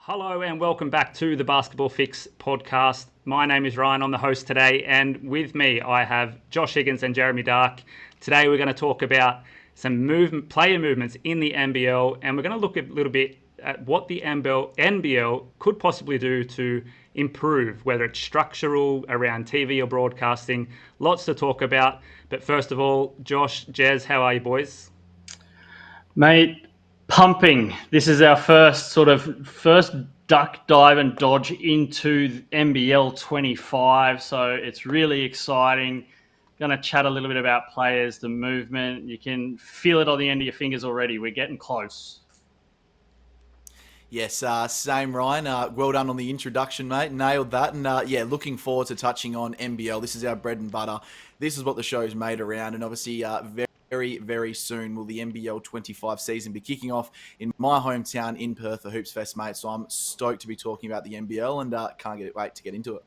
Hello and welcome back to the Basketball Fix podcast. My name is Ryan, I'm the host today, and with me I have Josh Higgins and Jeremy Dark. Today we're going to talk about some player movements in the NBL, and we're going to look a little bit at what the NBL could possibly do to improve, whether it's structural, around TV or broadcasting. Lots to talk about, but first of all, Josh, Jez, how are you boys? Mate, pumping. This is our first duck dive and dodge into NBL 25. So it's really exciting. Going to chat a little bit about players, the movement. You can feel it on the end of your fingers already. We're getting close. Yes, same Ryan. Well done on the introduction, mate. Nailed that. And looking forward to touching on NBL. This is our bread and butter. This is what the show's made around. And obviously, very, very soon will the NBL 25 season be kicking off in my hometown in Perth, the Hoops Fest, mate. So I'm stoked to be talking about the NBL and wait to get into it.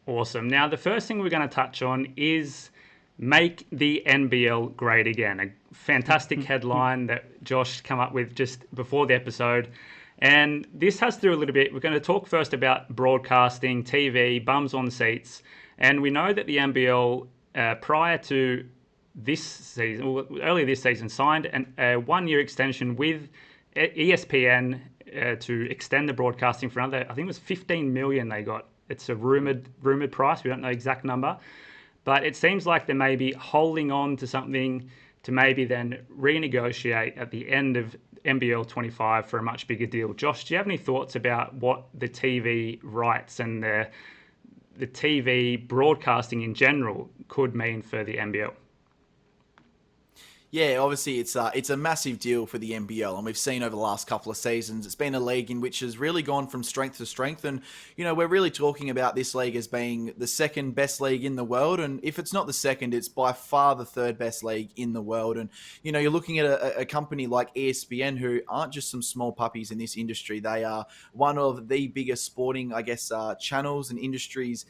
Awesome. Now, the first thing we're going to touch on is make the NBL great again. A fantastic headline that Josh came up with just before the episode. And this has to do a little bit. We're going to talk first about broadcasting, TV, bums on seats. And we know that the NBL, prior to this season, well, earlier this season, signed a 1-year extension with ESPN to extend the broadcasting for another, I think it was 15 million they got. It's a rumored price. We don't know the exact number. But it seems like they may be holding on to something to maybe then renegotiate at the end of NBL 25 for a much bigger deal. Josh, do you have any thoughts about what the TV rights and the TV broadcasting in general could mean for the NBL? Yeah, obviously it's a massive deal for the NBL, and we've seen over the last couple of seasons, it's been a league in which has really gone from strength to strength, and we're really talking about this league as being the second best league in the world, and if it's not the second, it's by far the third best league in the world. And you're looking at a company like ESPN, who aren't just some small puppies in this industry. They are one of the biggest sporting, channels and industries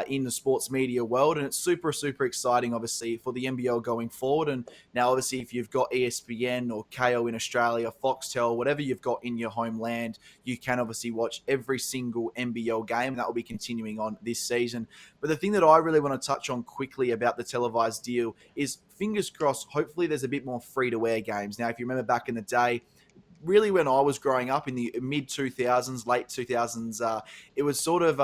in the sports media world, and it's super, super exciting, obviously, for the NBL going forward. And now, obviously, if you've got ESPN or KO in Australia, Foxtel, whatever you've got in your homeland, you can obviously watch every single NBL game, and that will be continuing on this season. But the thing that I really want to touch on quickly about the televised deal is, fingers crossed, hopefully there's a bit more free-to-air games. Now, if you remember back in the day, really when I was growing up in the mid 2000s, late 2000s, it was sort of,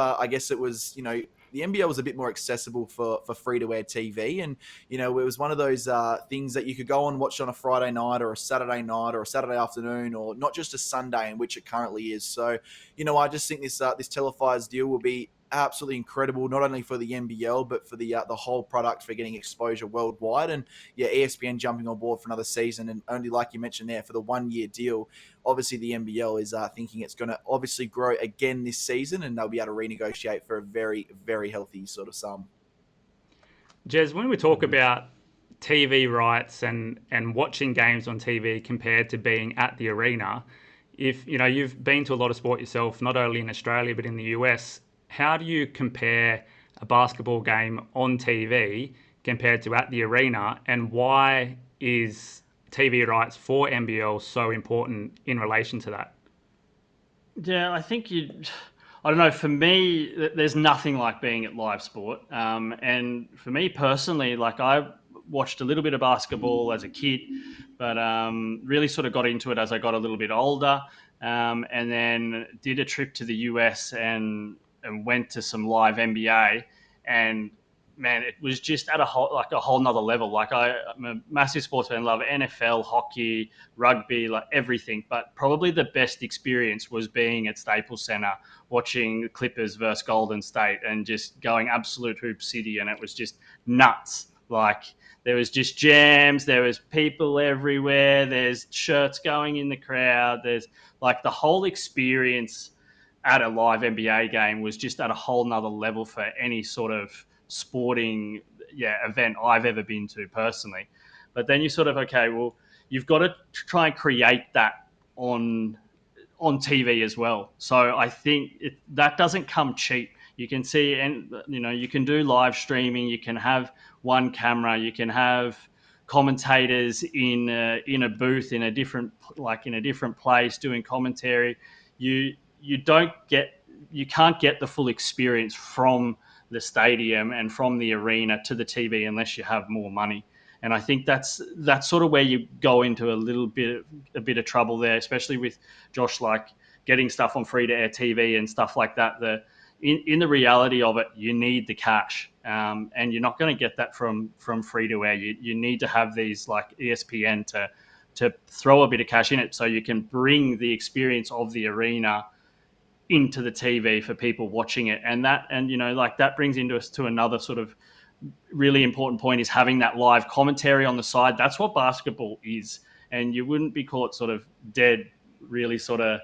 the NBL was a bit more accessible for free-to-air TV. And, it was one of those things that you could go and watch on a Friday night or a Saturday night or a Saturday afternoon, or not just a Sunday, in which it currently is. So, I just think this televised deal will be absolutely incredible, not only for the NBL, but for the whole product, for getting exposure worldwide. And yeah, ESPN jumping on board for another season, and only, like you mentioned there, for the 1-year deal. Obviously, the NBL is thinking it's going to obviously grow again this season, and they'll be able to renegotiate for a very, very healthy sort of sum. Jez, when we talk about TV rights and watching games on TV compared to being at the arena, if you've been to a lot of sport yourself, not only in Australia but in the US, how do you compare a basketball game on TV compared to at the arena, and why is TV rights for NBL so important in relation to that? Yeah, I think I don't know. For me, there's nothing like being at live sport. And for me personally, I watched a little bit of basketball as a kid, but really sort of got into it as I got a little bit older, and then did a trip to the US and went to some live NBA, and man, it was just at a whole nother level. I'm a massive sports fan, love NFL, hockey, rugby, everything. But probably the best experience was being at Staples Center, watching Clippers versus Golden State, and just going absolute hoop city, and it was just nuts. There was just jams, there was people everywhere, there's shirts going in the crowd, there's the whole experience at a live NBA game was just at a whole nother level for any sort of sporting event I've ever been to personally. But then you sort of, okay, well, you've got to try and create that on TV as well. So I think that doesn't come cheap. You can see, and you can do live streaming, you can have one camera, you can have commentators in a booth in a different place doing commentary. you can't get the full experience from the stadium and from the arena to the TV unless you have more money. And I think that's sort of where you go into a bit of trouble there, especially with Josh, like getting stuff on free to air TV and stuff like that. In the reality of it, you need the cash, and you're not going to get that from free to air. You need to have these like ESPN to throw a bit of cash in it so you can bring the experience of the arena into the TV for people watching it. And that brings into us to another sort of really important point, is having that live commentary on the side. That's what basketball is. And you wouldn't be caught sort of dead, really sort of,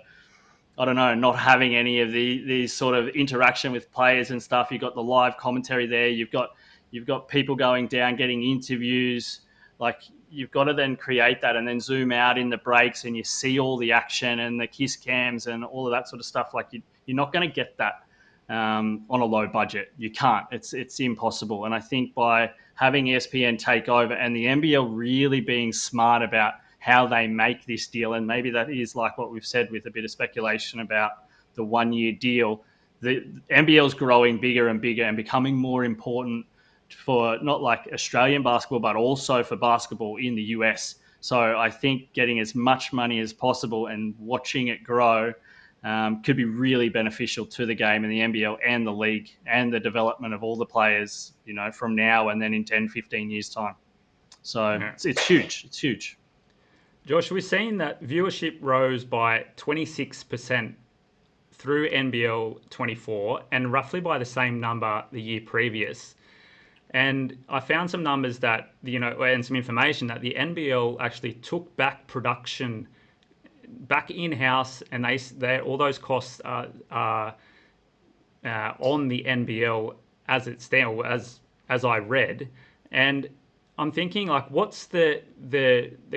I don't know, not having any of these sort of interaction with players and stuff. You've got the live commentary there. You've got people going down, getting interviews. Like, you've got to then create that and then zoom out in the breaks and you see all the action and the kiss cams and all of that sort of stuff. Like, you're not going to get that on a low budget. You can't. It's impossible. And I think by having ESPN take over and the NBL really being smart about how they make this deal, and maybe that is like what we've said with a bit of speculation about the 1-year deal, the NBL is growing bigger and bigger and becoming more important for not like Australian basketball, but also for basketball in the US. So I think getting as much money as possible and watching it grow could be really beneficial to the game and the NBL and the league and the development of all the players, from now and then in 10, 15 years' time. So yeah. It's huge. It's huge. Josh, we've seen that viewership rose by 26% through NBL 24 and roughly by the same number the year previous. And I found some numbers that, and some information that the NBL actually took back production back in-house, and they all those costs are on the NBL as it stands, as I read. And I'm thinking, like, what's the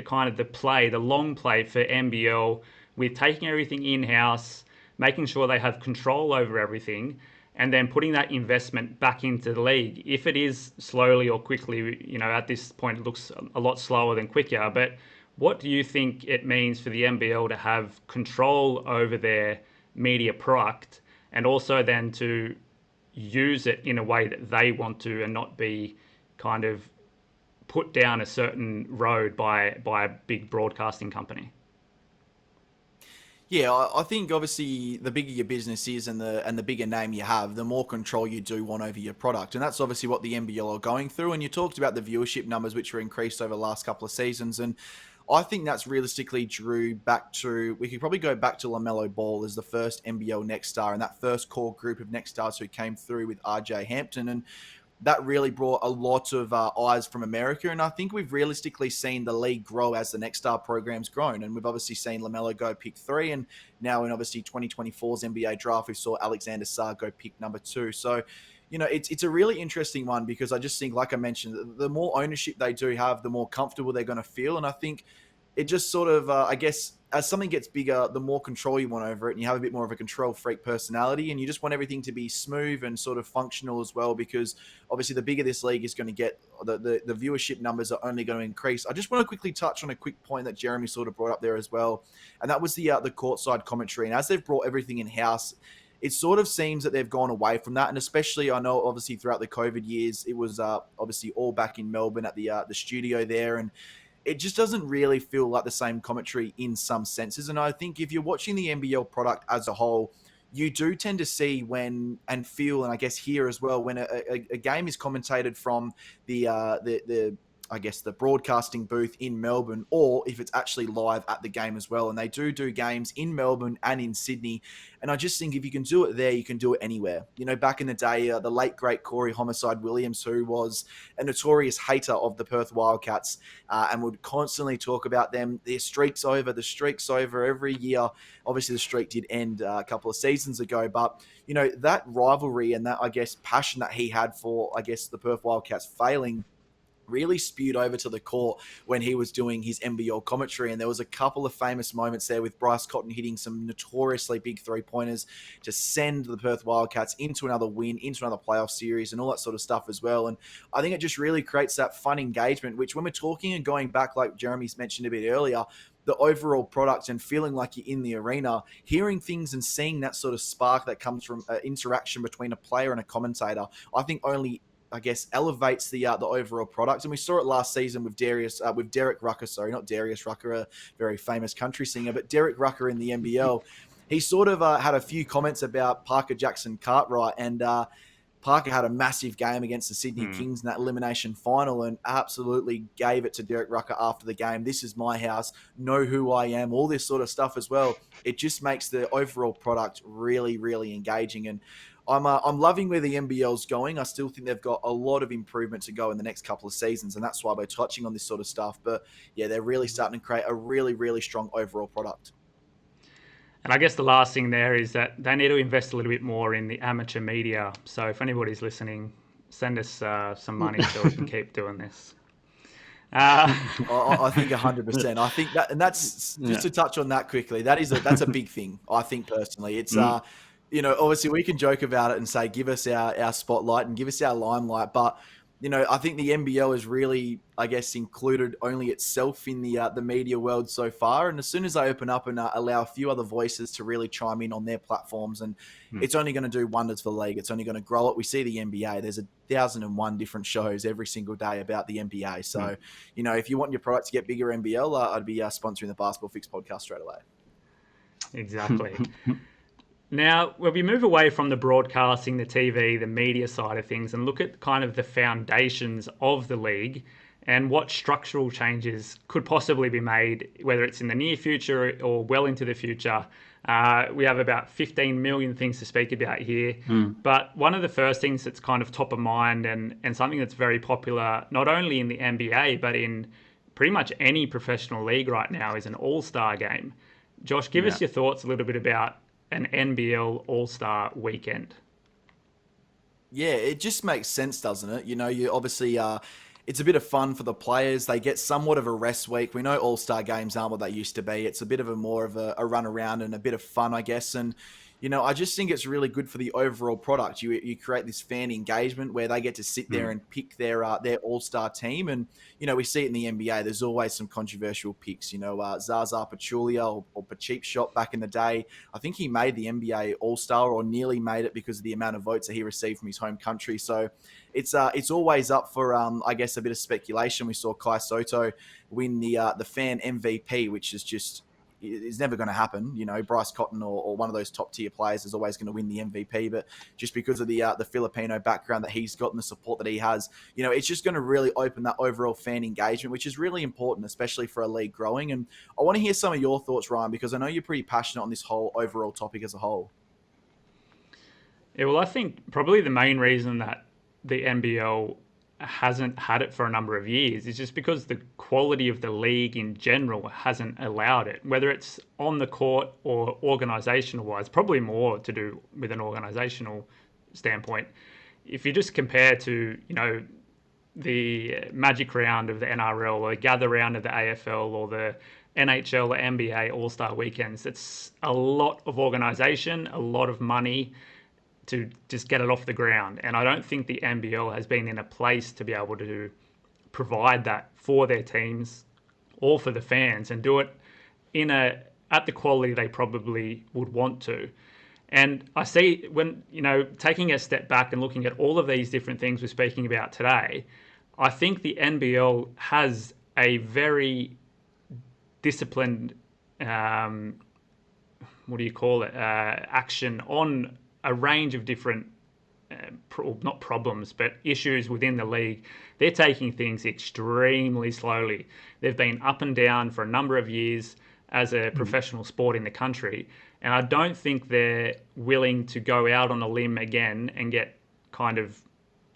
kind of the long play for NBL with taking everything in-house, making sure they have control over everything, and then putting that investment back into the league? If it is slowly or quickly, at this point it looks a lot slower than quicker, but what do you think it means for the NBL to have control over their media product and also then to use it in a way that they want to and not be kind of put down a certain road by a big broadcasting company? Yeah, I think obviously the bigger your business is and the bigger name you have, the more control you do want over your product. And that's obviously what the NBL are going through. And you talked about the viewership numbers, which were increased over the last couple of seasons. And I think that's realistically drew back to, we could probably go back to LaMelo Ball as the first NBL Next Star and that first core group of Next Stars who came through with RJ Hampton. And that really brought a lot of eyes from America. And I think we've realistically seen the league grow as the Next Star program's grown. And we've obviously seen LaMelo go pick 3. And now in obviously 2024's NBA draft, we saw Alexander Sarr go pick number 2. So, it's a really interesting one because I just think, like I mentioned, the more ownership they do have, the more comfortable they're going to feel. And I think it just sort of, I guess, as something gets bigger, the more control you want over it, and you have a bit more of a control freak personality, and you just want everything to be smooth and sort of functional as well, because obviously the bigger this league is going to get, the viewership numbers are only going to increase. I just want to quickly touch on a quick point that Jeremy sort of brought up there as well, and that was the courtside commentary. And as they've brought everything in-house, it sort of seems that they've gone away from that. And especially, I know obviously throughout the COVID years, it was obviously all back in Melbourne at the studio there, and it just doesn't really feel like the same commentary in some senses. And I think if you're watching the NBL product as a whole, you do tend to see when and feel, and I guess hear as well, when a game is commentated from the I guess the broadcasting booth in Melbourne, or if it's actually live at the game as well. And they do games in Melbourne and in Sydney. And I just think if you can do it there, you can do it anywhere. Back in the day, the late, great Corey Homicide Williams, who was a notorious hater of the Perth Wildcats and would constantly talk about them. The streak's over every year. Obviously, the streak did end a couple of seasons ago. But, that rivalry and that, I guess, passion that he had for, I guess, the Perth Wildcats failing really spewed over to the court when he was doing his NBL commentary. And there was a couple of famous moments there with Bryce Cotton hitting some notoriously big three-pointers to send the Perth Wildcats into another win, into another playoff series and all that sort of stuff as well. And I think it just really creates that fun engagement, which when we're talking and going back, like Jeremy's mentioned a bit earlier, the overall product and feeling like you're in the arena, hearing things and seeing that sort of spark that comes from interaction between a player and a commentator, I think only elevates the overall product. And we saw it last season with Derek Rucker, not Darius Rucker, a very famous country singer, but Derek Rucker in the NBL. He sort of had a few comments about Parker Jackson Cartwright, and Parker had a massive game against the Sydney Kings in that elimination final and absolutely gave it to Derek Rucker after the game. This is my house, know who I am, all this sort of stuff as well. It just makes the overall product really, really engaging. And I'm loving where the NBL's going. I still think they've got a lot of improvement to go in the next couple of seasons, and that's why we're touching on this sort of stuff. But yeah, they're really starting to create a really, really strong overall product. And I guess the last thing there is that they need to invest a little bit more in the amateur media. So if anybody's listening, send us some money so we can keep doing this. I think 100%. I think that, and that's just to touch on that quickly. That's a big thing. I think personally, it's obviously we can joke about it and say, give us our spotlight and give us our limelight, but I think the NBL has really, included only itself in the media world so far. And as soon as they open up and allow a few other voices to really chime in on their platforms, and it's only going to do wonders for the league. It's only going to grow it. We see the NBA. There's 1,001 different shows every single day about the NBA. So, if you want your product to get bigger, NBL, I'd be sponsoring the Basketball Fix podcast straight away. Exactly. Now, when we move away from the broadcasting, the TV, the media side of things, and look at kind of the foundations of the league and what structural changes could possibly be made, whether it's in the near future or well into the future, we have about 15 million things to speak about here. But one of the first things that's kind of top of mind and something that's very popular, not only in the NBA, but in pretty much any professional league right now, is an All-Star game. Josh, give us your thoughts a little bit about an NBL All-Star weekend. Yeah, it just makes sense, doesn't it? You obviously, it's a bit of fun for the players. They get somewhat of a rest week. We know All-Star games aren't what they used to be. It's a bit of more of a run around and a bit of fun, I guess. And, I just think it's really good for the overall product. You create this fan engagement where they get to sit there and pick their All-Star team. And, we see it in the NBA. There's always some controversial picks. Zaza Pachulia or Pacheep Shot back in the day. I think he made the NBA All-Star or nearly made it because of the amount of votes that he received from his home country. So it's always up for, a bit of speculation. We saw Kai Soto win the fan MVP, which is just... it's never going to happen. Bryce Cotton or one of those top tier players is always going to win the MVP, but just because of the Filipino background that he's got and the support that he has, it's just going to really open that overall fan engagement, which is really important, especially for a league growing. And I want to hear some of your thoughts, Ryan, because I know you're pretty passionate on this whole overall topic as a whole. Yeah, well, I think probably the main reason that the NBL hasn't had it for a number of years is just because the quality of the league in general hasn't allowed it, whether it's on the court or organizational wise, probably more to do with an organizational standpoint. If you just compare to, the Magic round of the NRL or the Gather round of the AFL or the NHL or NBA All-Star weekends, it's a lot of organization, a lot of money to just get it off the ground. And I don't think the NBL has been in a place to be able to provide that for their teams or for the fans and do it at the quality they probably would want to. And I see when, taking a step back and looking at all of these different things we're speaking about today, I think the NBL has a very disciplined, action on a range of different, not problems, but issues within the league. They're taking things extremely slowly. They've been up and down for a number of years as a professional sport in the country. And I don't think they're willing to go out on a limb again and get kind of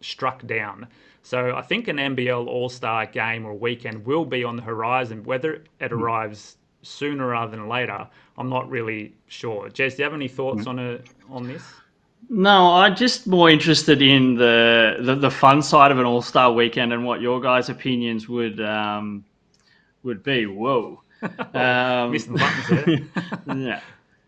struck down. So I think an NBL All-Star game or weekend will be on the horizon. Whether it arrives sooner rather than later, I'm not really sure. Jez, do you have any thoughts on this? No, I'm just more interested in the fun side of an All-Star weekend and what your guys' opinions would be. Whoa. Oh, missed the buttons there. Yeah.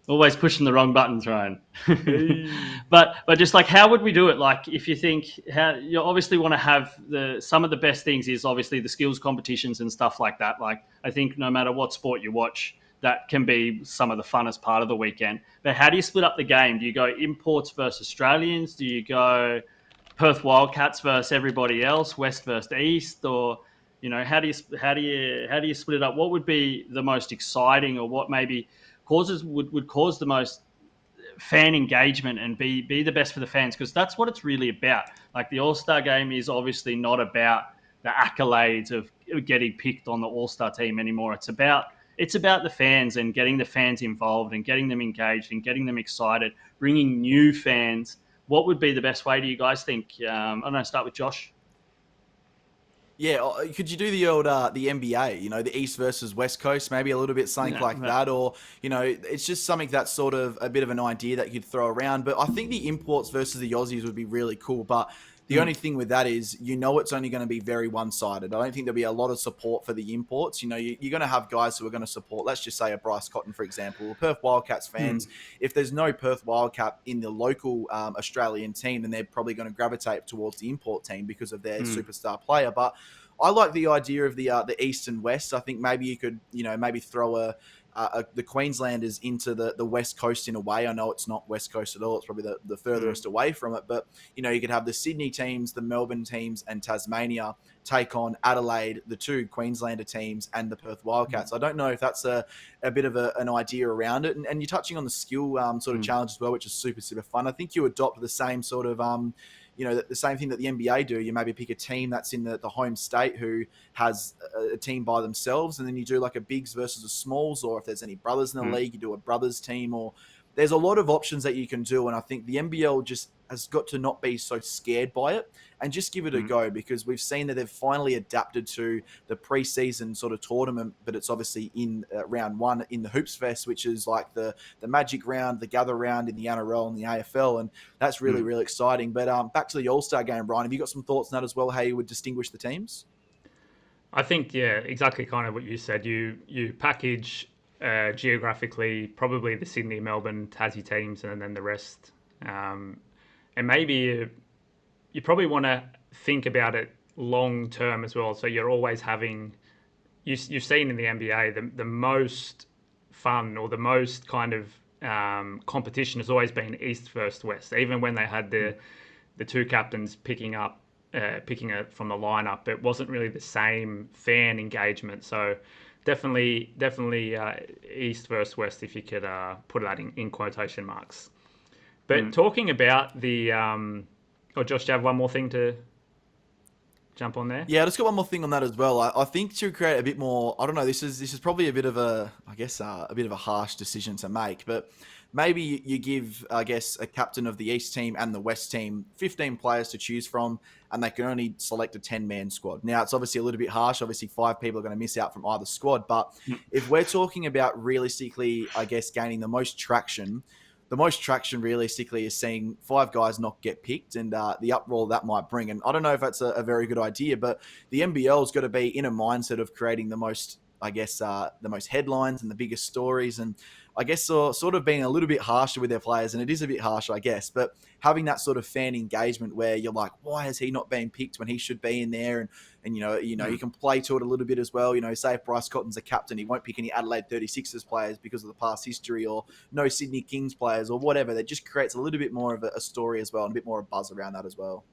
Always pushing the wrong buttons, Ryan. Hey. but just like, how would we do it? Like, if you think how you obviously want to have some of the best things is obviously the skills competitions and stuff like that. Like, I think no matter what sport you watch, that can be some of the funnest part of the weekend. But how do you split up the game? Do you go imports versus Australians? Do you go Perth Wildcats versus everybody else, West versus East, or how do you split it up? What would be the most exciting, or what maybe would cause the most fan engagement and be the best for the fans? Because that's what it's really about. Like, the All-Star game is obviously not about the accolades of getting picked on the All-Star team anymore. It's about the fans and getting the fans involved and getting them engaged and getting them excited, bringing new fans. What would be the best way, do you guys think? I don't know, start with Josh. Yeah, could you do the old the NBA? The East versus West Coast, maybe a little bit something Yeah, like yeah. that, or it's just something that's sort of a bit of an idea that you'd throw around. But I think the imports versus the Aussies would be really cool. But the only thing with that is, it's only going to be very one-sided. I don't think there'll be a lot of support for the imports. You're going to have guys who are going to support, let's just say a Bryce Cotton, for example, Perth Wildcats fans. If there's no Perth Wildcat in the local Australian team, then they're probably going to gravitate towards the import team because of their superstar player. But I like the idea of the East and West. I think maybe you could, maybe throw the Queenslanders into the West Coast in a way. I know it's not West Coast at all. It's probably the furthest away from it. But, you could have the Sydney teams, the Melbourne teams, and Tasmania take on Adelaide, the two Queenslander teams, and the Perth Wildcats. I don't know if that's a bit of an idea around it. And you're touching on the skill sort of challenge as well, which is super, super fun. I think you adopt the same sort of the same thing that the NBA do. You maybe pick a team that's in the home state who has a team by themselves, and then you do like a bigs versus a smalls, or if there's any brothers in the league, you do a brothers team, or there's a lot of options that you can do. And I think the NBL just has got to not be so scared by it and just give it a go, because we've seen that they've finally adapted to the preseason sort of tournament, but it's obviously in round one in the Hoops Fest, which is like the Magic round, the Gather round in the NRL and the AFL. And that's really, really exciting. But back to the All-Star game, Brian, have you got some thoughts on that as well, how you would distinguish the teams? I think, yeah, exactly kind of what you said. You package geographically probably the Sydney, Melbourne, Tassie teams, and then the rest. And maybe you probably want to think about it long term as well. So you're always having, you've seen in the NBA, the most fun or the most kind of competition has always been East versus West. Even when they had the two captains picking it from the lineup, it wasn't really the same fan engagement. So definitely East versus West, if you could put that in quotation marks. But talking about or Josh, do you have one more thing to jump on there? Yeah, I just got one more thing on that as well. I think to create a bit more, I don't know, this is probably a bit of a harsh decision to make, but maybe you give, I guess, a captain of the East team and the West team 15 players to choose from, and they can only select a 10-man squad. Now, it's obviously a little bit harsh. Obviously, 5 people are going to miss out from either squad. But if we're talking about realistically, I guess, gaining the most traction realistically is seeing 5 guys not get picked, and the uproar that might bring. And I don't know if that's a very good idea, but the NBL's got to be in a mindset of creating the most, I guess, the most headlines and the biggest stories. And I guess sort of being a little bit harsher with their players, and it is a bit harsh, I guess, but having that sort of fan engagement where you're like, why is he not being picked when he should be in there? And you can play to it a little bit as well. Say if Bryce Cotton's a captain, he won't pick any Adelaide 36ers players because of the past history, or no Sydney Kings players or whatever. That just creates a little bit more of a story as well, and a bit more of buzz around that as well.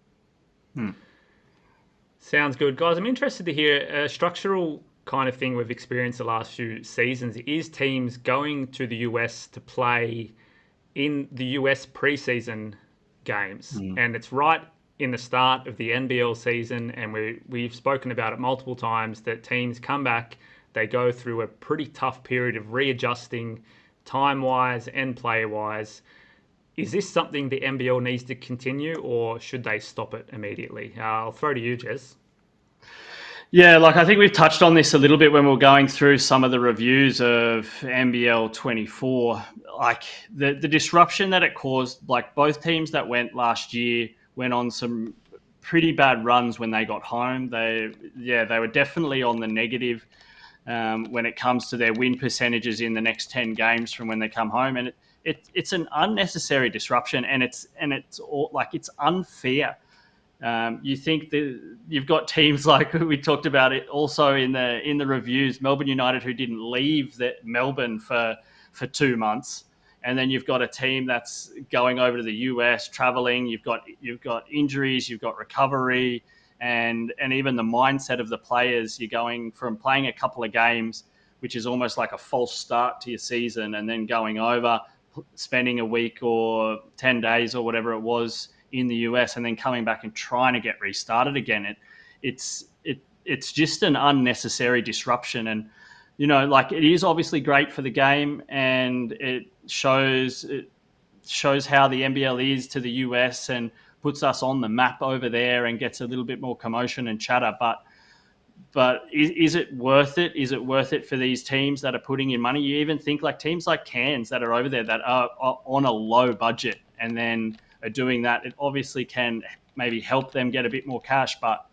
Sounds good, guys. I'm interested to hear a structural kind of thing we've experienced the last few seasons is teams going to the US to play in the US preseason games. And it's right in the start of the NBL season, and we've spoken about it multiple times that teams come back, they go through a pretty tough period of readjusting time-wise and player-wise. Is this something the NBL needs to continue, or should they stop it immediately? I'll throw to you, Jez. Yeah, like I think we've touched on this a little bit when we were going through some of the reviews of NBL 24. Like the disruption that it caused, like both teams that went last year went on some pretty bad runs when they got home. They were definitely on the negative when it comes to their win percentages in the next 10 games from when they come home. And it's an unnecessary disruption, and it's all, like it's unfair. You think that you've got teams like we talked about it also in the reviews, Melbourne United, who didn't leave Melbourne for 2 months, and then you've got a team that's going over to the US, traveling. You've got injuries, you've got recovery, and even the mindset of the players. You're going from playing a couple of games, which is almost like a false start to your season, and then going over, spending a week or 10 days or whatever it was in the US, and then coming back and trying to get restarted again. It's just an unnecessary disruption. And like, it is obviously great for the game, and it shows how the NBL is to the US and puts us on the map over there and gets a little bit more commotion and chatter. But is it worth it? Is it worth it for these teams that are putting in money? You even think like teams like Cairns that are over there that are on a low budget and then are doing that. It obviously can maybe help them get a bit more cash, but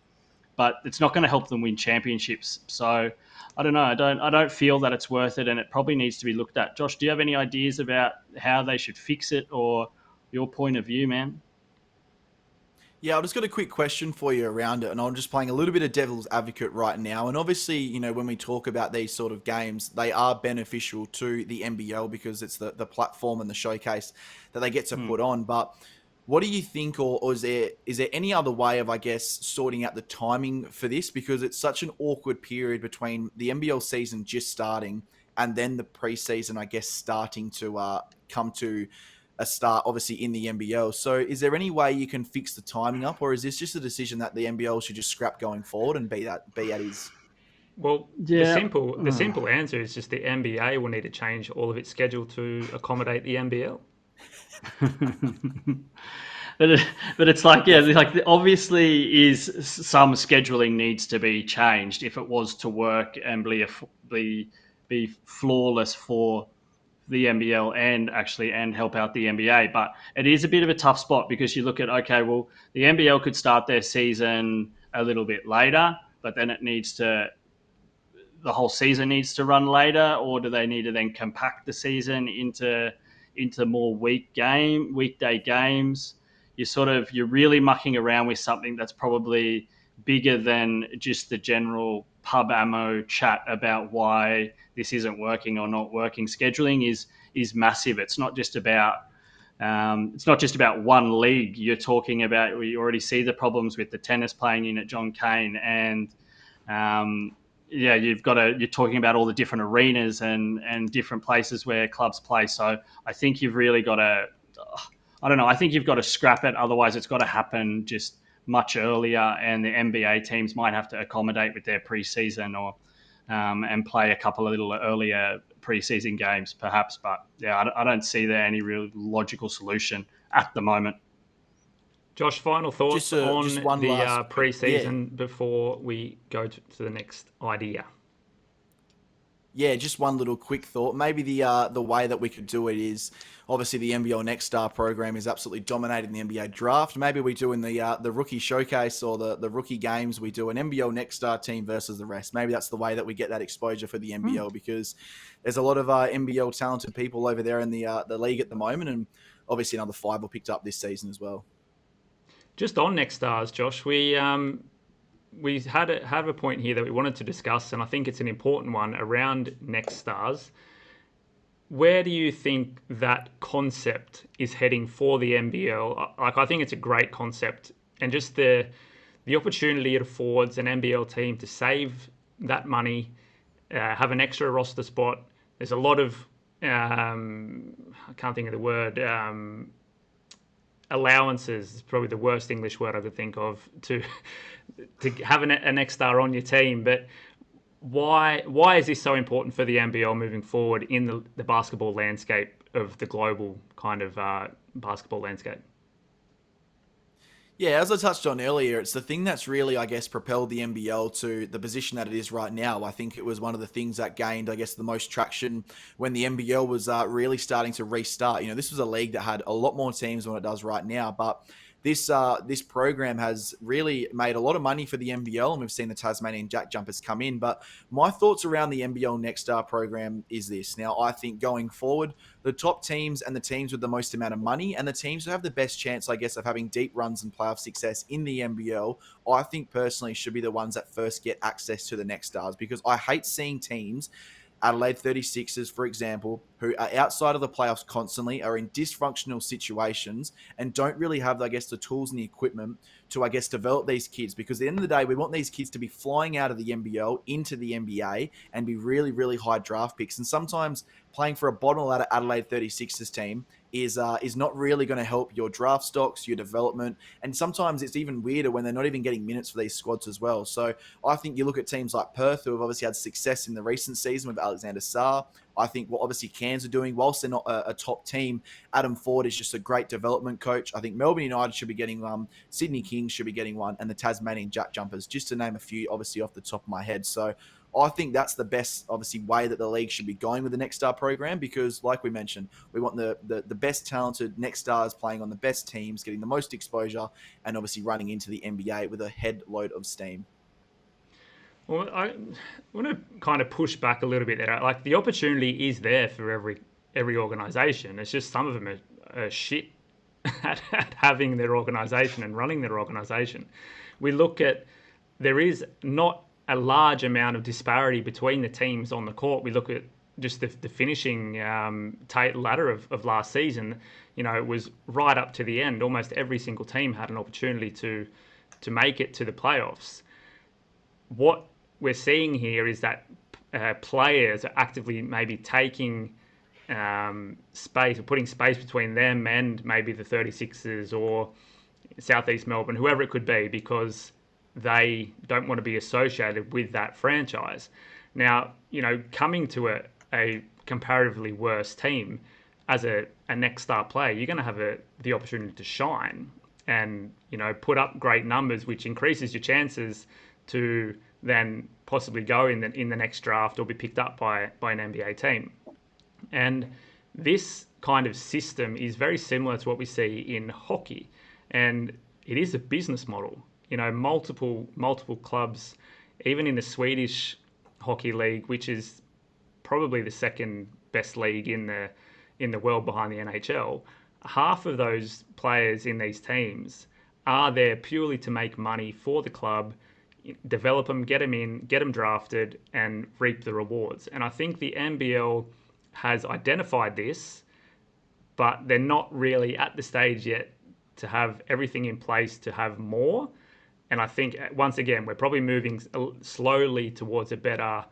it's not going to help them win championships. So I don't know. I don't feel that it's worth it, and it probably needs to be looked at. Josh, do you have any ideas about how they should fix it, or your point of view, man? Yeah, I've just got a quick question for you around it, and I'm just playing a little bit of devil's advocate right now. And obviously, when we talk about these sort of games, they are beneficial to the NBL because it's the platform and the showcase that they get to put on. But what do you think, or is there any other way of, I guess, sorting out the timing for this? Because it's such an awkward period between the NBL season just starting and then the preseason, I guess, starting to come to a start, obviously, in the NBL. So is there any way you can fix the timing up, or is this just a decision that the NBL should just scrap going forward and be at is? Well, Yeah. the simple answer is just the NBA will need to change all of its schedule to accommodate the NBL. But it's like, yeah, like obviously is some scheduling needs to be changed if it was to work and be flawless for the NBL and help out the NBA. But it is a bit of a tough spot because you look at, okay, well, the NBL could start their season a little bit later, but then the whole season needs to run later, or do they need to then compact the season into more weekday games? You're really mucking around with something that's probably bigger than just the general pub ammo chat about why this isn't working or not working. Scheduling is massive. It's not just about one league. You're talking about, you already see the problems with the tennis playing in at John Cain, and you're talking about all the different arenas and different places where clubs play. So I think you've really got to, I don't know, I think you've got to scrap it. Otherwise, it's got to happen just much earlier, and the NBA teams might have to accommodate with their preseason or and play a couple of little earlier preseason games, perhaps. But yeah, I don't see there any real logical solution at the moment. Josh, final thoughts on just one the last preseason before we go to the next idea. Yeah, just one little quick thought. Maybe the way that we could do it is, obviously the NBL Next Star program is absolutely dominating the NBA draft. Maybe we do in the rookie showcase or the rookie games, we do an NBL Next Star team versus the rest. Maybe that's the way that we get that exposure for the NBL because there's a lot of NBL talented people over there in the league at the moment, and obviously another 5 were picked up this season as well. Just on Next Stars, Josh, we have a point here that we wanted to discuss, and I think it's an important one around Next Stars. Where do you think that concept is heading for the NBL? I think it's a great concept, and just the opportunity it affords an NBL team to save that money, have an extra roster spot. There's a lot of I can't think of the word. Allowances is probably the worst English word I could think of to have an X-Star on your team. But why is this so important for the NBL moving forward in the basketball landscape of the global kind of basketball landscape? Yeah, as I touched on earlier, it's the thing that's really, I guess, propelled the NBL to the position that it is right now. I think it was one of the things that gained, I guess, the most traction when the NBL was really starting to restart. This was a league that had a lot more teams than what it does right now, but this program has really made a lot of money for the NBL, and we've seen the Tasmanian Jack Jumpers come in. But my thoughts around the NBL Next Star program is this. Now, I think going forward, the top teams and the teams with the most amount of money and the teams who have the best chance, I guess, of having deep runs and playoff success in the NBL, I think personally should be the ones that first get access to the Next Stars, because I hate seeing teams, Adelaide 36ers, for example, who are outside of the playoffs constantly, are in dysfunctional situations and don't really have, I guess, the tools and the equipment to, I guess, develop these kids. Because at the end of the day, we want these kids to be flying out of the NBL into the NBA and be really, really high draft picks. And sometimes playing for a bottom ladder Adelaide 36ers team is not really going to help your draft stocks, your development, and sometimes it's even weirder when they're not even getting minutes for these squads as well. So I think you look at teams like Perth, who have obviously had success in the recent season with Alexander Sarr. I think what obviously Cairns are doing, whilst they're not a top team, Adam Ford is just a great development coach. I think Melbourne United should be getting one, Sydney Kings should be getting one, and the Tasmanian Jack Jumpers, just to name a few, obviously off the top of my head. So I think that's the best, obviously, way that the league should be going with the Next Star program, because, like we mentioned, we want the best talented Next Stars playing on the best teams, getting the most exposure, and obviously running into the NBA with a head load of steam. Well, I want to kind of push back a little bit there. Like, the opportunity is there for every organisation. It's just some of them are shit at having their organisation and running their organisation. We look at, there is not a large amount of disparity between the teams on the court. We look at just the finishing ladder of last season. It was right up to the end. Almost every single team had an opportunity to make it to the playoffs. What we're seeing here is that players are actively maybe taking space, or putting space between them and maybe the 36ers or Southeast Melbourne, whoever it could be, because they don't want to be associated with that franchise. Now, coming to a comparatively worse team as a Next Star player, you're going to have the opportunity to shine and, put up great numbers, which increases your chances to then possibly go in the next draft or be picked up by an NBA team. And this kind of system is very similar to what we see in hockey, and it is a business model. Multiple clubs, even in the Swedish hockey league, which is probably the second best league in the world behind the NHL, half of those players in these teams are there purely to make money for the club, develop them, get them in, get them drafted, and reap the rewards. And I think the NBL has identified this, but they're not really at the stage yet to have everything in place to have more. And I think, once again, we're probably moving slowly towards a better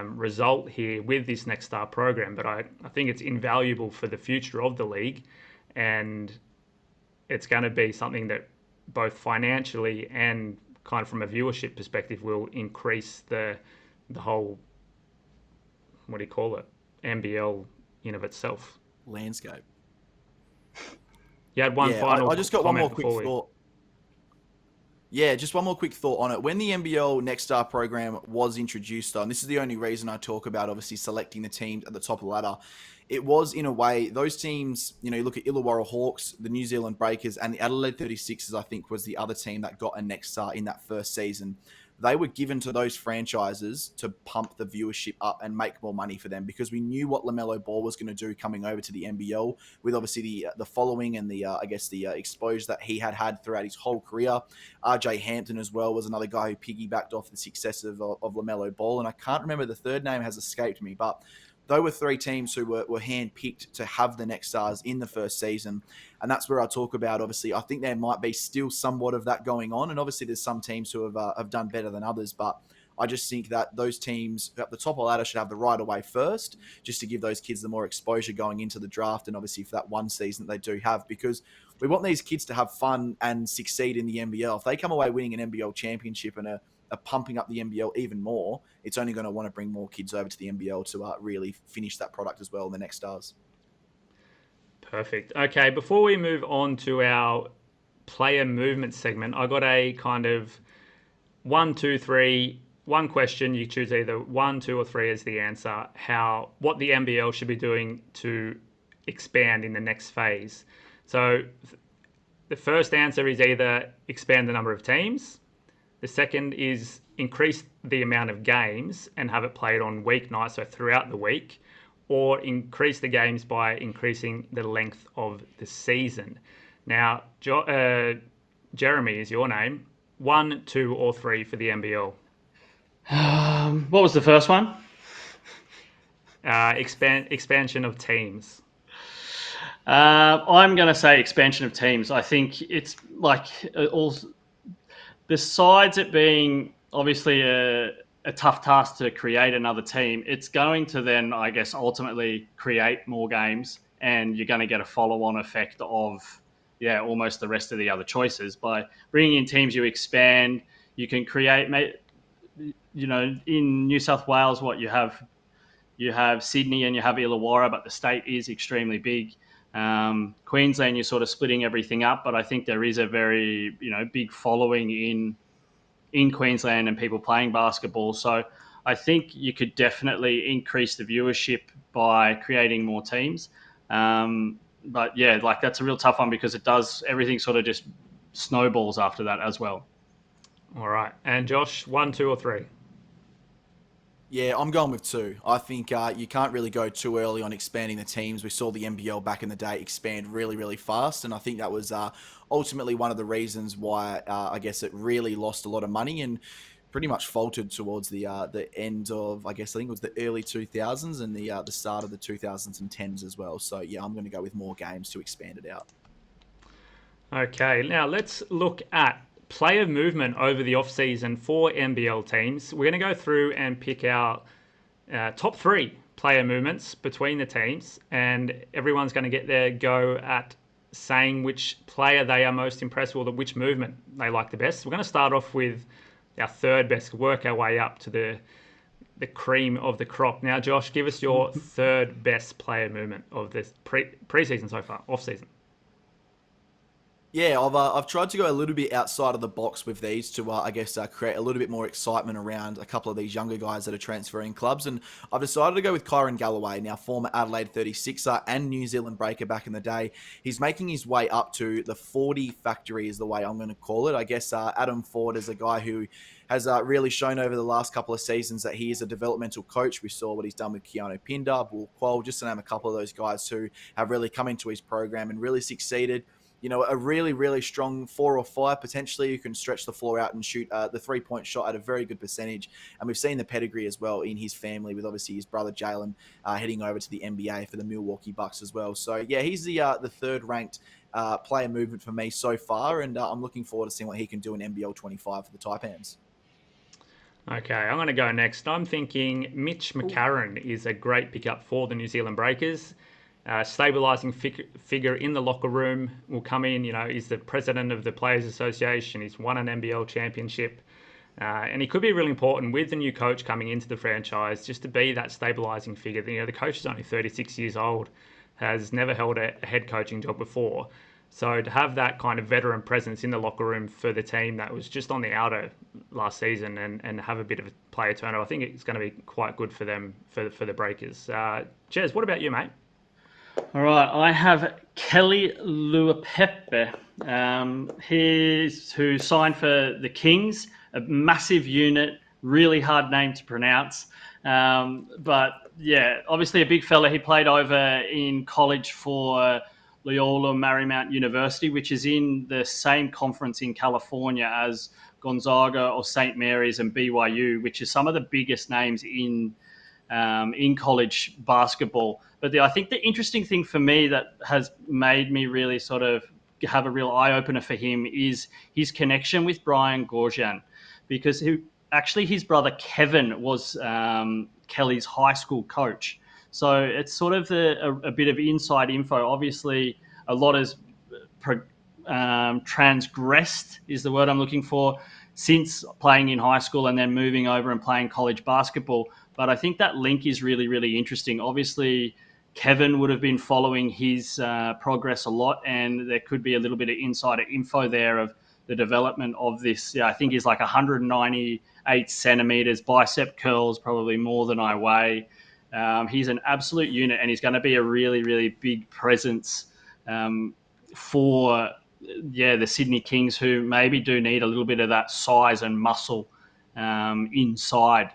result here with this Next Star program. But I think it's invaluable for the future of the league, and it's going to be something that both financially and kind of from a viewership perspective will increase the whole, what do you call it, NBL in of itself. Landscape. You had one final. I just got one more quick thought. Yeah, just one more quick thought on it. When the NBL Next Star program was introduced, and this is the only reason I talk about obviously selecting the teams at the top of the ladder, it was, in a way, those teams, you look at Illawarra Hawks, the New Zealand Breakers, and the Adelaide 36ers, I think, was the other team that got a Next Star in that first season. They were given to those franchises to pump the viewership up and make more money for them, because we knew what LaMelo Ball was going to do coming over to the NBL with obviously the following and the exposure that he had throughout his whole career. RJ Hampton as well was another guy who piggybacked off the success of LaMelo Ball, and I can't remember, the third name has escaped me, but they were three teams who were handpicked to have the Next Stars in the first season. And that's where I talk about, obviously, I think there might be still somewhat of that going on. And obviously there's some teams who have done better than others. But I just think that those teams at the top of the ladder should have the right of way first, just to give those kids the more exposure going into the draft. And obviously for that one season that they do have, because we want these kids to have fun and succeed in the NBL. If they come away winning an NBL championship and are pumping up the NBL even more, it's only going to want to bring more kids over to the NBL to really finish that product as well in the Next Stars. Perfect. Okay, before we move on to our player movement segment, I got a kind of 1, 2, 3, one question. You choose either 1, 2, or 3 as the answer. What the NBL should be doing to expand in the next phase. So the first answer is either expand the number of teams. The second is increase the amount of games and have it played on weeknights, so throughout the week, or increase the games by increasing the length of the season. Now, Jeremy is your name. 1, 2, or 3 for the NBL? What was the first one? Expansion of teams. I'm going to say expansion of teams. I think it's like besides it being obviously a tough task to create another team, it's going to then, I guess, ultimately create more games, and you're going to get a follow-on effect of, almost the rest of the other choices. By bringing in teams, you expand, you can create, in New South Wales, you have Sydney and you have Illawarra, but the state is extremely big. Queensland, you're sort of splitting everything up, but I think there is a very big following in Queensland and people playing basketball. So I think you could definitely increase the viewership by creating more teams. But yeah, that's a real tough one because everything sort of just snowballs after that as well. All right. And Josh, 1, 2, or 3? Yeah, I'm going with 2. I think you can't really go too early on expanding the teams. We saw the NBL back in the day expand really, really fast, and I think that was ultimately one of the reasons why I guess it really lost a lot of money and pretty much faltered towards the end of, I think it was the early 2000s and the start of the 2010s as well. So yeah, I'm going to go with more games to expand it out. Okay, now let's look at player movement over the off-season for NBL teams. We're going to go through and pick our top 3 player movements between the teams, and everyone's going to get their go at saying which player they are most impressed with or which movement they like the best. We're going to start off with our third best, work our way up to the cream of the crop. Now, Josh, give us your third best player movement of this pre-season so far, off-season. Yeah, I've tried to go a little bit outside of the box with these to, create a little bit more excitement around a couple of these younger guys that are transferring clubs. And I've decided to go with Kyron Galloway, now former Adelaide 36er and New Zealand breaker back in the day. He's making his way up to the 40 factory is the way I'm going to call it. I guess Adam Ford is a guy who has really shown over the last couple of seasons that he is a developmental coach. We saw what he's done with Keanu Pinder, Bull Qual, just to name a couple of those guys who have really come into his program and really succeeded. A really, really strong 4 or 5 potentially who can stretch the floor out and shoot the 3-point shot at a very good percentage. And we've seen the pedigree as well in his family with obviously his brother Jalen heading over to the NBA for the Milwaukee Bucks as well. So yeah, he's the third ranked player movement for me so far, and I'm looking forward to seeing what he can do in NBL 25 for the Taipans. Okay, I'm going to go next. I'm thinking Mitch McCarron is a great pickup for the New Zealand Breakers. Stabilising figure in the locker room, will come in. He's the president of the Players Association. He's won an NBL championship. And he could be really important with the new coach coming into the franchise, just to be that stabilising figure. The coach is only 36 years old, has never held a head coaching job before. So to have that kind of veteran presence in the locker room for the team that was just on the outer last season and have a bit of a player turnover, I think it's going to be quite good for them, for the Breakers. Jez, what about you, mate? All right, I have Kelly Luapepe. He's who signed for the Kings, a massive unit, really hard name to pronounce. But yeah, obviously a big fella. He played over in college for Loyola Marymount University, which is in the same conference in California as Gonzaga or St. Mary's and BYU, which is some of the biggest names in college basketball. But I think the interesting thing for me that has made me really sort of have a real eye-opener for him is his connection with Brian Gorgian, because his brother Kevin was Kelly's high school coach. So it's sort of a bit of inside info. Obviously, a lot has transgressed is the word I'm looking for since playing in high school and then moving over and playing college basketball. But I think that link is really, really interesting. Obviously, Kevin would have been following his progress a lot, and there could be a little bit of insider info there of the development of this. I think he's like 198 centimeters, bicep curls probably more than I weigh. He's an absolute unit, and he's going to be a really, really big presence for the Sydney Kings, who maybe do need a little bit of that size and muscle inside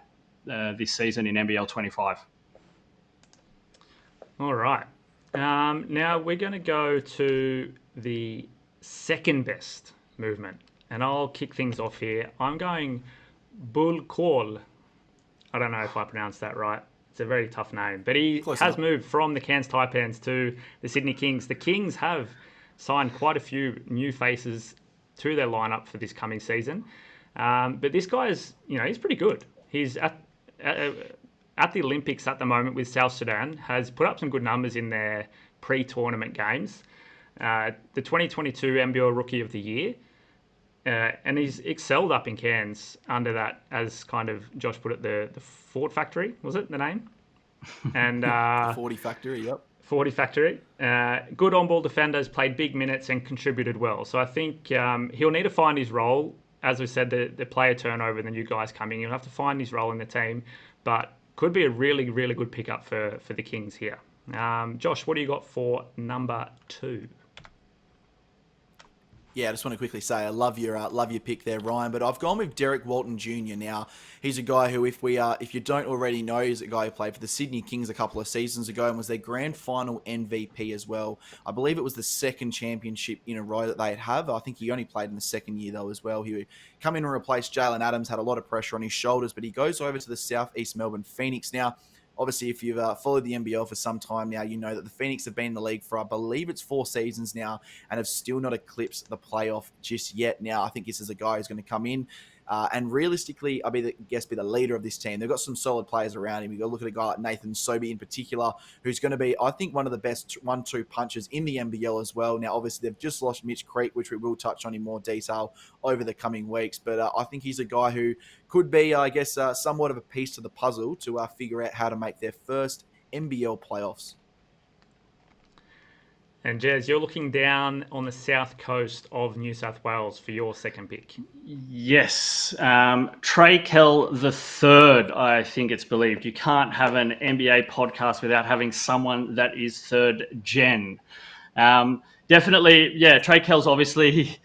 this season in NBL 25. All right. Now we're going to go to the second best movement, and I'll kick things off here. I'm going Bull Call. I don't know if I pronounced that right. It's a very tough name, but he has moved from the Cairns Taipans to the Sydney Kings. The Kings have signed quite a few new faces to their lineup for this coming season, but this guy is, he's pretty good. He's at the Olympics at the moment with South Sudan, has put up some good numbers in their pre-tournament games. The 2022 NBL Rookie of the Year, and he's excelled up in Cairns under that, as kind of Josh put it, the Fort Factory, was it the name? And 40 Factory, yep. 40 Factory. Good on-ball defenders, played big minutes and contributed well. So I think he'll need to find his role. As we said, the player turnover, the new guys coming, he'll have to find his role in the team, but could be a really, really good pickup for the Kings here. Josh, what do you got for number 2? Yeah, I just want to quickly say I love your pick there, Ryan. But I've gone with Derek Walton Jr. Now, he's a guy who, if you don't already know, he's a guy who played for the Sydney Kings a couple of seasons ago and was their grand final MVP as well. I believe it was the second championship in a row that they'd have. I think he only played in the second year though as well. He would come in and replace Jalen Adams, had a lot of pressure on his shoulders, but he goes over to the Southeast Melbourne Phoenix now. Obviously, if you've followed the NBL for some time now, you know that the Phoenix have been in the league for, I believe it's 4 seasons now, and have still not eclipsed the playoff just yet. Now, I think this is a guy who's going to come in and realistically, be the leader of this team. They've got some solid players around him. You've got to look at a guy like Nathan Sobey in particular, who's going to be, I think, one of the best 1-2 punchers in the NBL as well. Now, obviously, they've just lost Mitch Creek, which we will touch on in more detail over the coming weeks. But I think he's a guy who could be, somewhat of a piece to the puzzle to figure out how to make their first NBL playoffs. And Jez, you're looking down on the south coast of New South Wales for your second pick. Yes. Trey Kell the third, I think it's believed. You can't have an NBA podcast without having someone that is third gen. Definitely, Trey Kell's obviously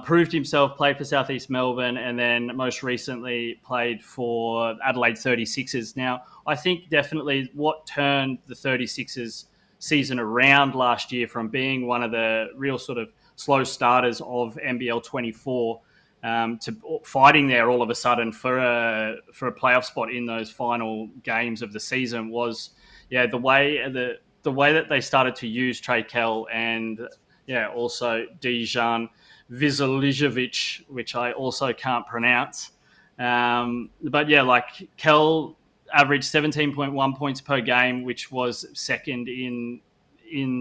proved himself, played for Southeast Melbourne, and then most recently played for Adelaide 36ers. Now, I think definitely what turned the 36ers season around last year from being one of the real sort of slow starters of NBL 24 to fighting there all of a sudden for a playoff spot in those final games of the season was the way that they started to use Trey Kell and also Dejan Vizelijevic, which I also can't pronounce. But Kell averaged 17.1 points per game, which was second in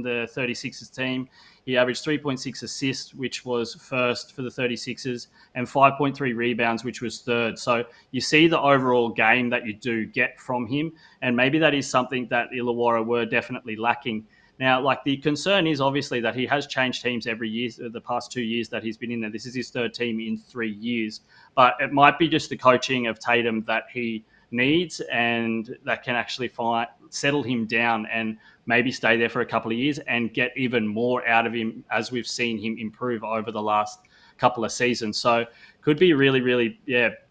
the 36ers team. He averaged 3.6 assists, which was first for the 36ers, and 5.3 rebounds, which was third. So you see the overall game that you do get from him, and maybe that is something that Illawarra were definitely lacking. Now, the concern is obviously that he has changed teams every year, the past 2 years that he's been in there. This is his third team in 3 years. But it might be just the coaching of Tatum that he needs, and that can actually settle him down and maybe stay there for a couple of years and get even more out of him as we've seen him improve over the last couple of seasons. So could be really, really,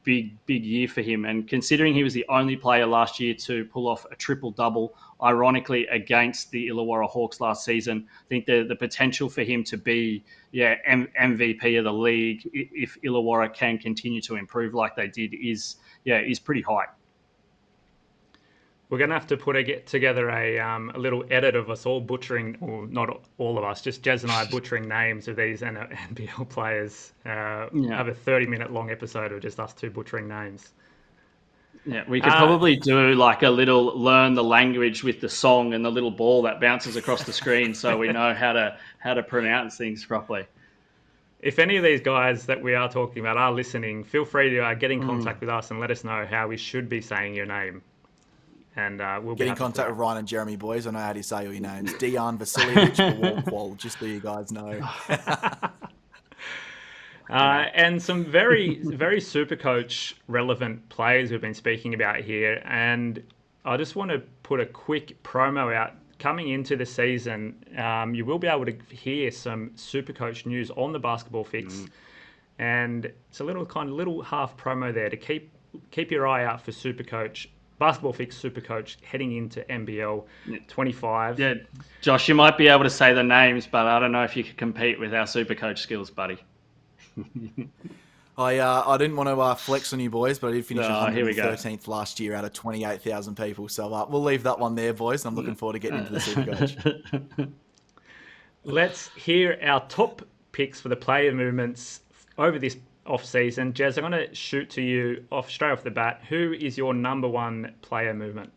big year for him. And considering he was the only player last year to pull off a triple-double, ironically, against the Illawarra Hawks last season, I think the potential for him to be MVP of the league, if Illawarra can continue to improve like they did, is pretty high. We're going to have to get together a little edit of us all butchering, or not all of us, just Jez and I butchering names of these NBL players. Have a 30-minute long episode of just us two butchering names. Yeah, we could probably do a little learn the language with the song and the little ball that bounces across the screen so we know how to pronounce things properly. If any of these guys that we are talking about are listening, feel free to get in contact with us and let us know how we should be saying your name. and we'll be Get in happy contact for with Ryan and Jeremy, boys. I know how to say all your names. Dejan Vasiljevic or Wall, just so you guys know. And some very, very super coach relevant players we've been speaking about here. And I just want to put a quick promo out. Coming into the season, you will be able to hear some super coach news on the Basketball Fix. And it's a little half promo there to keep your eye out for super coach. Basketball Fix super coach heading into NBL 25. Yeah, Josh, you might be able to say the names, but I don't know if you could compete with our super coach skills, buddy. I didn't want to flex on you boys, but I did finish Here we go. 113th last year out of 28,000 people. So we'll leave that one there, boys. I'm looking forward to getting into the Supercoach. Let's hear our top picks for the player movements over this off-season. Jez, I'm going to shoot to you straight off the bat. Who is your number one player movement?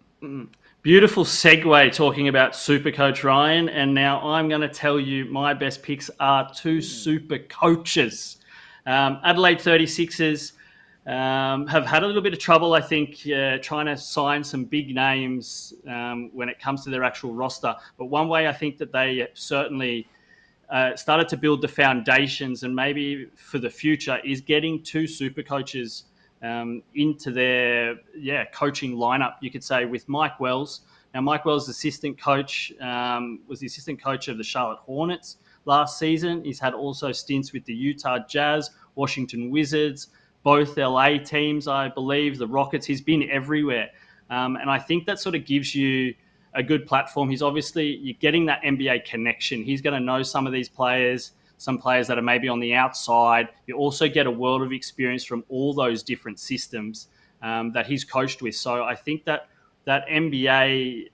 Beautiful segue talking about Supercoach Ryan. And now I'm going to tell you my best picks are two super coaches. Adelaide 36ers have had a little bit of trouble, I think, trying to sign some big names when it comes to their actual roster. But one way I think that they certainly started to build the foundations and maybe for the future is getting two super coaches into their coaching lineup, you could say, with Mike Wells. Now, Mike Wells, assistant coach, was the assistant coach of the Charlotte Hornets last season. He's had also stints with the Utah Jazz, Washington Wizards, both LA teams, I believe, the Rockets. He's been everywhere. And I think that sort of gives you a good platform. You're getting that NBA connection. He's going to know some of these players, some players that are maybe on the outside. You also get a world of experience from all those different systems that he's coached with. So I think that NBA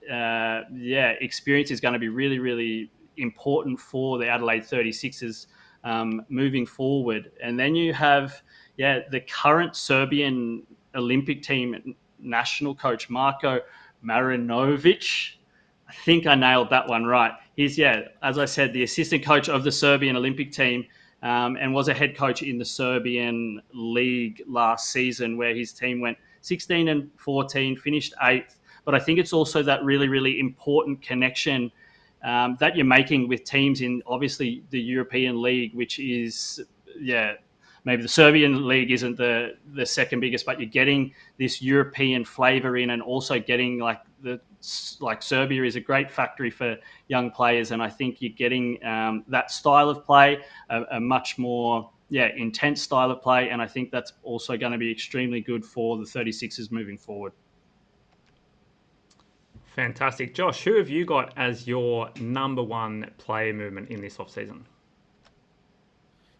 experience is going to be really, really important for the Adelaide 36ers moving forward. And then you have the current Serbian Olympic team national coach, Marko Marinovic. I think I nailed that one right. He's, as I said, the assistant coach of the Serbian Olympic team and was a head coach in the Serbian league last season where his team went 16-14, finished 8th. But I think it's also that really, really important connection that you're making with teams in, obviously, the European League, which is, maybe the Serbian league isn't the second biggest, but you're getting this European flavor in, and also getting like Serbia is a great factory for young players, and I think you're getting that style of play, a much more intense style of play, and I think that's also going to be extremely good for the 36ers moving forward. Fantastic. Josh, who have you got as your number one player movement in this offseason?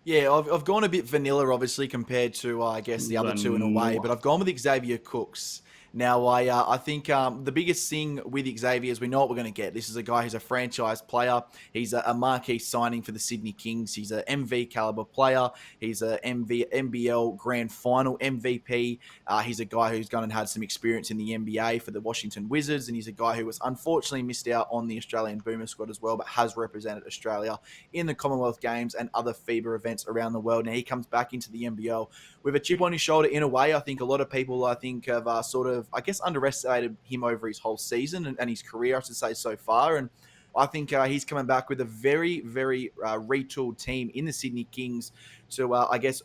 Yeah, I've gone a bit vanilla, obviously, compared to, I guess, the other two in a way, but I've gone with Xavier Cooks. Now, I think the biggest thing with Xavier is we know what we're going to get. This is a guy who's a franchise player. He's a marquee signing for the Sydney Kings. He's an MV caliber player. He's a NBL Grand Final MVP. He's a guy who's gone and had some experience in the NBA for the Washington Wizards, and he's a guy who was unfortunately missed out on the Australian Boomer squad as well, but has represented Australia in the Commonwealth Games and other FIBA events around the world. Now he comes back into the NBL with a chip on his shoulder in a way. I think a lot of people, have underestimated him over his whole season and his career, I should say, so far. And I think he's coming back with a very, very retooled team in the Sydney Kings to,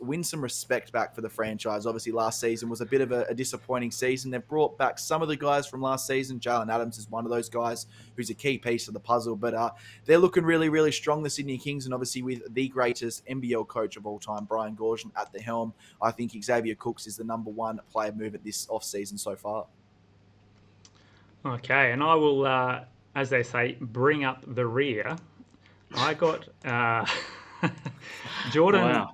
win some respect back for the franchise. Obviously, last season was a bit of a disappointing season. They've brought back some of the guys from last season. Jalen Adams is one of those guys who's a key piece of the puzzle. But they're looking really, really strong, the Sydney Kings. And obviously with the greatest NBL coach of all time, Brian Goorjian, at the helm, I think Xavier Cooks is the number one player movement this offseason so far. Okay, and I will, as they say, bring up the rear. I got Jordan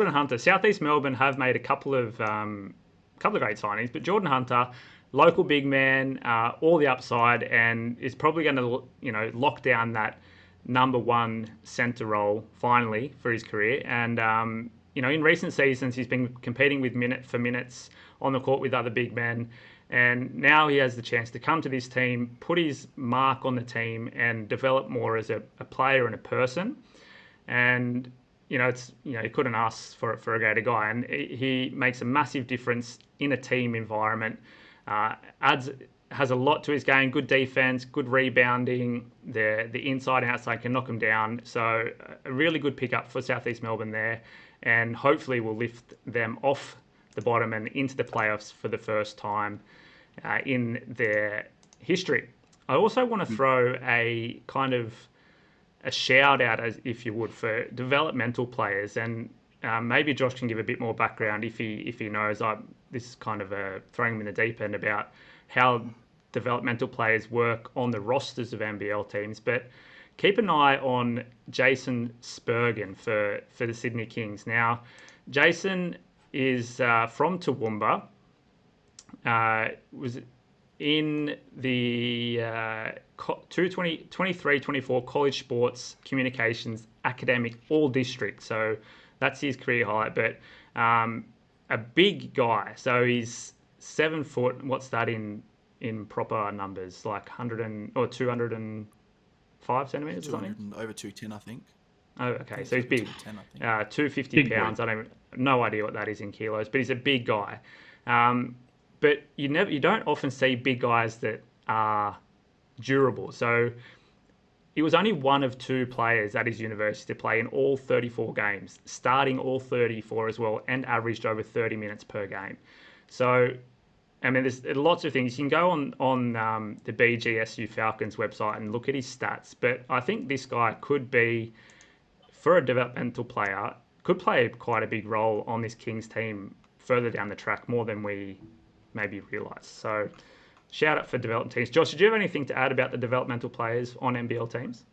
Hunter. Southeast Melbourne have made a couple of great signings, but Jordan Hunter, local big man, all the upside, and is probably going to lock down that number one centre role finally for his career. And in recent seasons, he's been competing with minute for minutes on the court with other big men. And now he has the chance to come to this team, put his mark on the team, and develop more as a player and a person. And you couldn't ask for a greater guy. And he makes a massive difference in a team environment. Adds has a lot to his game. Good defense, good rebounding. The inside and outside can knock him down. So a really good pickup for Southeast Melbourne there, and hopefully will lift them off the bottom and into the playoffs for the first time in their history. I also want to throw a kind of a shout out, as if you would, for developmental players, and maybe Josh can give a bit more background if he knows. This is kind of throwing him in the deep end about how developmental players work on the rosters of NBL teams, but keep an eye on Jason Spurgeon for the Sydney Kings. Now, Jason is from Toowoomba. Was in the 23-24 College Sports Communications Academic All District. So that's his career highlight. But a big guy. So he's 7 foot. What's that in proper numbers? Like 205 centimeters or something? Over 210, I think. Oh, okay. So he's big. 250 Big pounds. boy. I don't no idea what that is in kilos, but he's a big guy. But you don't often see big guys that are durable. So he was only one of 2 players at his university to play in all 34 games, starting all 34 as well, and averaged over 30 minutes per game. So, I mean, there's lots of things. You can go on the BGSU Falcons website and look at his stats, but I think this guy could be, for a developmental player, could play quite a big role on this Kings team further down the track, more than we maybe realise. So shout out for development teams. Josh, did you have anything to add about the developmental players on NBL teams?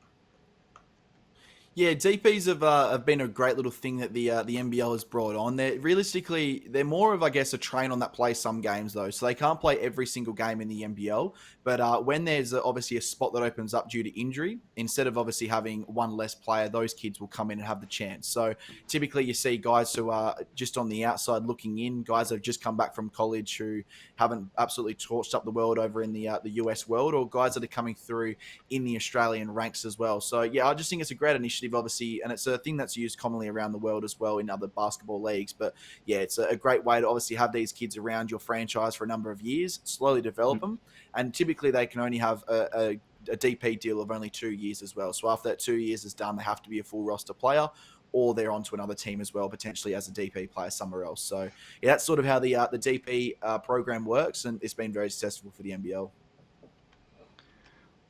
Yeah, DPs have been a great little thing that the NBL has brought on. They're more of, I guess, a train on that play some games though, so they can't play every single game in the NBL. But when there's obviously a spot that opens up due to injury, instead of obviously having one less player, those kids will come in and have the chance. So typically you see guys who are just on the outside looking in, guys that have just come back from college who haven't absolutely torched up the world over in the US world, or guys that are coming through in the Australian ranks as well. So yeah, I just think it's a great initiative, obviously, and it's a thing that's used commonly around the world as well in other basketball leagues. But yeah, it's a great way to obviously have these kids around your franchise for a number of years, slowly develop them, and typically they can only have a DP deal of only 2 years as well. So after that 2 years is done, they have to be a full roster player, or they're on to another team as well, potentially as a DP player somewhere else. So yeah, that's sort of how the DP program works, and it's been very successful for the NBL.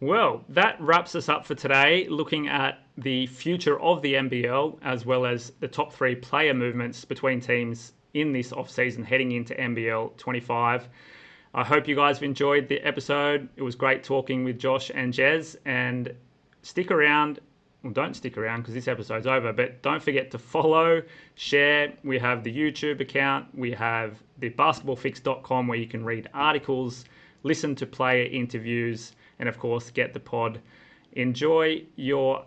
Well, that wraps us up for today, looking at the future of the NBL, as well as the top 3 player movements between teams in this off-season heading into NBL 25. I hope you guys have enjoyed the episode. It was great talking with Josh and Jez, and stick around. Well, don't stick around because this episode's over, but don't forget to follow, share. We have the YouTube account. We have the basketballfix.com where you can read articles, listen to player interviews, and of course, get the pod. Enjoy your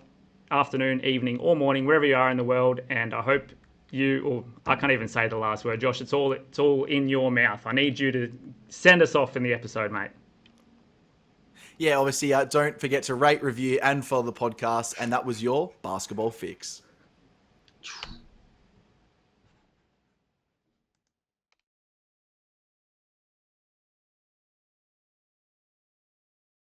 afternoon, evening, or morning, wherever you are in the world, and I hope or I can't even say the last word, Josh. It's all in your mouth. I need you to send us off in the episode, mate. Yeah, obviously, don't forget to rate, review, and follow the podcast. And that was your Basketball Fix.